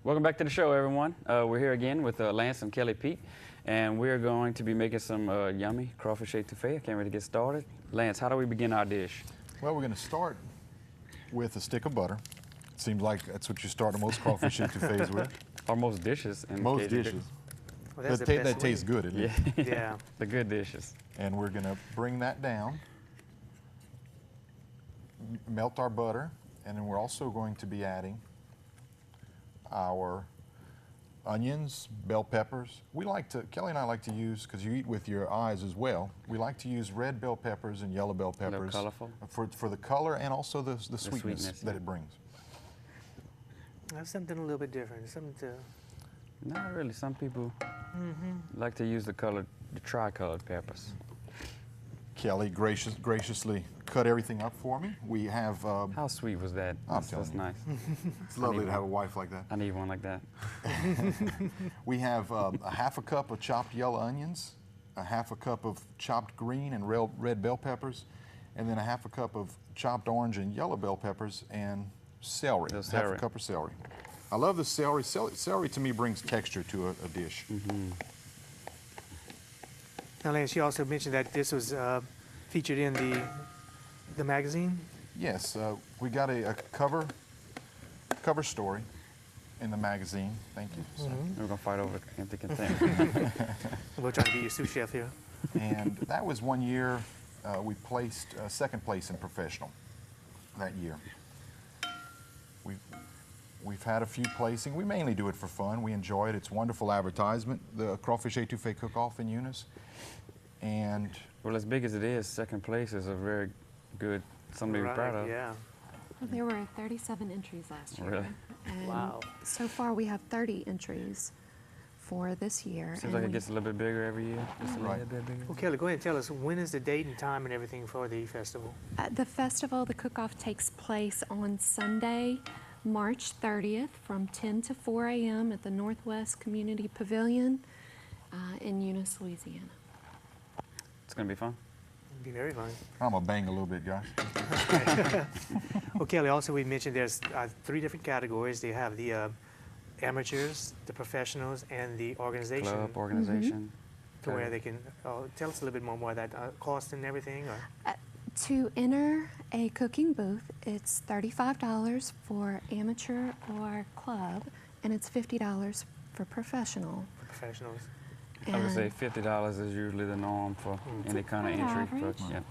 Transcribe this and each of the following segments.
Welcome back to the show, everyone. We're here again with Lance and Kelly Pete, and we're going to be making some yummy crawfish etouffee. I can't wait to get started. Lance, how do we begin our dish? Well, we're going to start with a stick of butter. It seems like that's what you start most crawfish etouffees with. Or most dishes. Most dishes. Well, that tastes good, at least. Yeah. The good dishes. And we're going to bring that down, melt our butter, and then we're also going to be adding our onions, bell peppers. Kelly and I like to use, because you eat with your eyes as well, we like to use red bell peppers and yellow bell peppers. Colorful. For the color and also the sweetness that it brings. That's something a little bit different. Something to... Not really. Some people like to use the tri-colored peppers. Kelly graciously cut everything up for me. We have... How sweet was that? That's nice. It's lovely to have a wife like that. I need one like that. We have a half a cup of chopped yellow onions, a half a cup of chopped green and red bell peppers, and then a half a cup of chopped orange and yellow bell peppers, and celery. Half a cup of celery. I love the celery. Celery to me brings texture to a dish. Now, Lance, you also mentioned that this was featured in the magazine? Yes, we got a cover story in the magazine. Thank you. So. We're going to fight over empty container. We're trying to be your sous chef here. And that was one year we placed second place in professional that year. We've had a few placing. We mainly do it for fun. We enjoy it. It's wonderful advertisement, the Crawfish Etouffee Cook-Off in Eunice. And well, as big as it is, second place is a very good, something to be proud of. Yeah. Well, there were 37 entries last year. Really? And wow. So far, we have 30 entries for this year. Seems like it gets a little bit bigger every year. Just a little bit bigger. Well, Kelly, go ahead and tell us, when is the date and time and everything for the festival? The festival, the cook-off, takes place on Sunday, March 30th from 10 to 4 a.m. at the Northwest Community Pavilion in Eunice, Louisiana. It's going to be fun. It'll be very fun. I'm going to bang a little bit, guys. Well, Kelly, also we mentioned there's 3 different categories. They have the amateurs, the professionals, and the organization. Club, organization. To where they can, tell us a little bit more about that, cost and everything? Or? To enter a cooking booth, it's $35 for amateur or club, and it's $50 for professional. For professionals. I would say $50 is usually the norm for any kind of entry. But, yeah.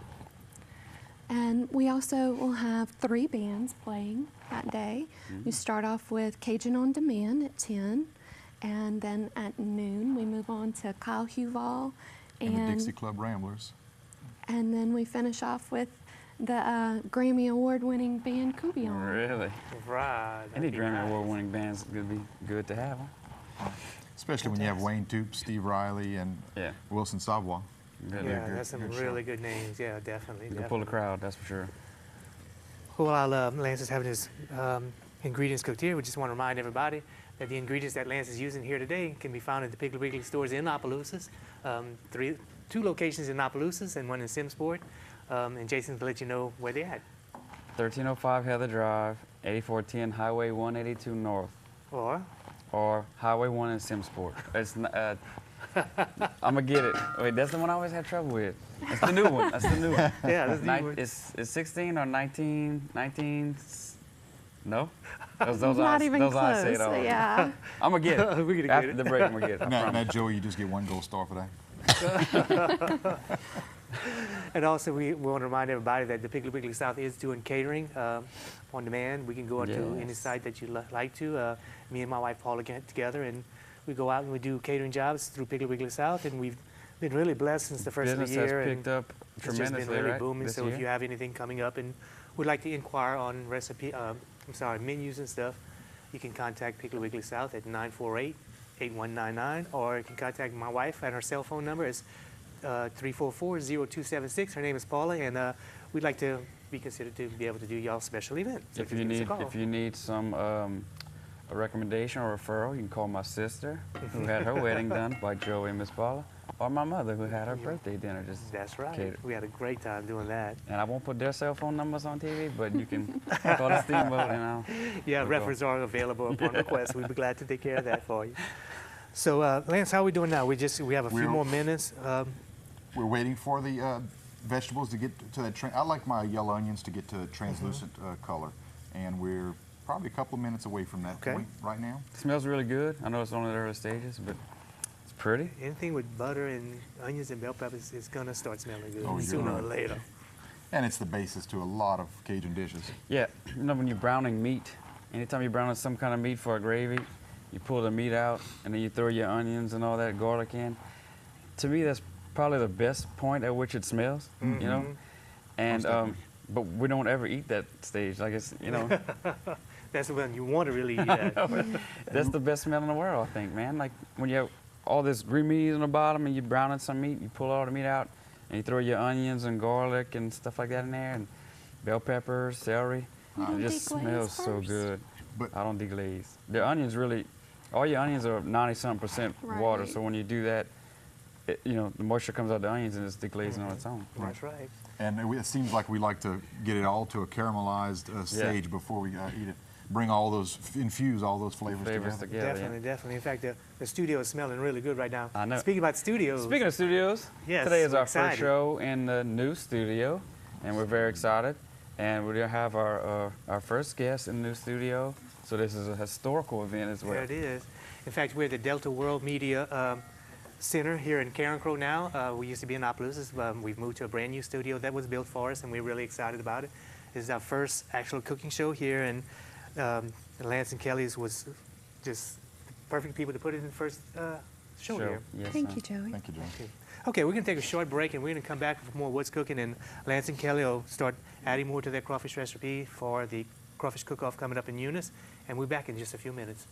And we also will have 3 bands playing that day. We start off with Cajun On Demand at 10, and then at noon we move on to Kyle Huval And the Dixie Club Ramblers. And then we finish off with the Grammy Award-winning band Cookien02. Really? Right. Any Grammy Award-winning bands would be good to have. Especially when you have Wayne Toop, Steve Riley, and Wilson Savoy. Really yeah, that's some really good names. Yeah, definitely. You can pull a crowd, that's for sure. Well, Lance is having his ingredients cooked here. We just want to remind everybody that the ingredients that Lance is using here today can be found at the Piggly Wiggly stores in Opelousas. 2 locations in Opelousas and 1 in Simsport. And Jason will let you know where they're at. 1305 Heather Drive, 8410 Highway 182 North. Or Highway 1 in Simsport. It's I'm going to get it. Wait, that's the one I always had trouble with. That's the new one. That's the new one. Yeah, that's the new one. It's 16 or 19, no? Those Not even those close, I say it all. Yeah. I'm going to get it. We're gonna get After it. the break, I'm going to get it. Now, Joey, you just get 1 gold star for that. And also, we want to remind everybody that the Piggly Wiggly South is doing catering on demand. We can go onto any site that you like to. Me and my wife Paula get together, and we go out and we do catering jobs through Piggly Wiggly South, and we've been really blessed since the first of the year. Business has picked up tremendously, it's just been really right, booming. So year? if you have anything coming up and would like to inquire on menus and stuff, you can contact Piggly Wiggly South at 948-8199, or you can contact my wife, and her cell phone number is 344-0276. Her name is Paula, and we'd like to be considered to be able to do y'all special event. So if you need some a recommendation or referral, you can call my sister, who had her wedding done by Joey and Miss Paula, or my mother, who had her birthday dinner just That's right. catered. We had a great time doing that. And I won't put their cell phone numbers on TV, but you can call the Steamboat and I'll... Yeah, we'll references are available upon request. We'd be glad to take care of that for you. So, Lance, how are we doing now? We have a few more minutes. We're waiting for the vegetables to get to that. I like my yellow onions to get to a translucent color, and we're probably a couple of minutes away from that point right now. It smells really good. I know it's only the early stages, but it's pretty. Anything with butter and onions and bell peppers is going to start smelling good Oh, sooner right. or later. And it's the basis to a lot of Cajun dishes. Yeah, you know when you're browning meat, anytime you're browning some kind of meat for a gravy, you pull the meat out and then you throw your onions and all that garlic in. To me, that's probably the best point at which it smells, you know? And, but we don't ever eat that stage. Like it's, you know. That's when you want to really eat that. That's the best smell in the world, I think, man. Like when you have all this green meat on the bottom and you're browning some meat, you pull all the meat out and you throw your onions and garlic and stuff like that in there, and bell peppers, celery. It just smells so good. But I don't deglaze. The onions really, all your onions are 90-something% water, Right. so when you do that, you know, the moisture comes out the onions and it's deglazing on its own. That's right. And it seems like we like to get it all to a caramelized stage before we eat it. Bring all those, infuse all those flavors together. Yeah, Definitely, definitely. In fact, the studio is smelling really good right now. I know. Speaking about studios. Speaking of studios, Yes, today is we're our first excited. show in the new studio, and we're very excited. And we're gonna have our first guest in the new studio. So this is a historical event as well. There it is. In fact, we're at the Delta World Media Center here in Carencro now. We used to be in Opelousas. We've moved to a brand new studio that was built for us, and we're really excited about it. This is our first actual cooking show here, and Lance and Kelly's was just the perfect people to put it in the first show here. Yes, Thank you, Joey. Thank you, John. Okay, we're going to take a short break, and we're going to come back with more What's Cooking, and Lance and Kelly will start adding more to their crawfish recipe for the crawfish cook-off coming up in Eunice, and we'll be back in just a few minutes.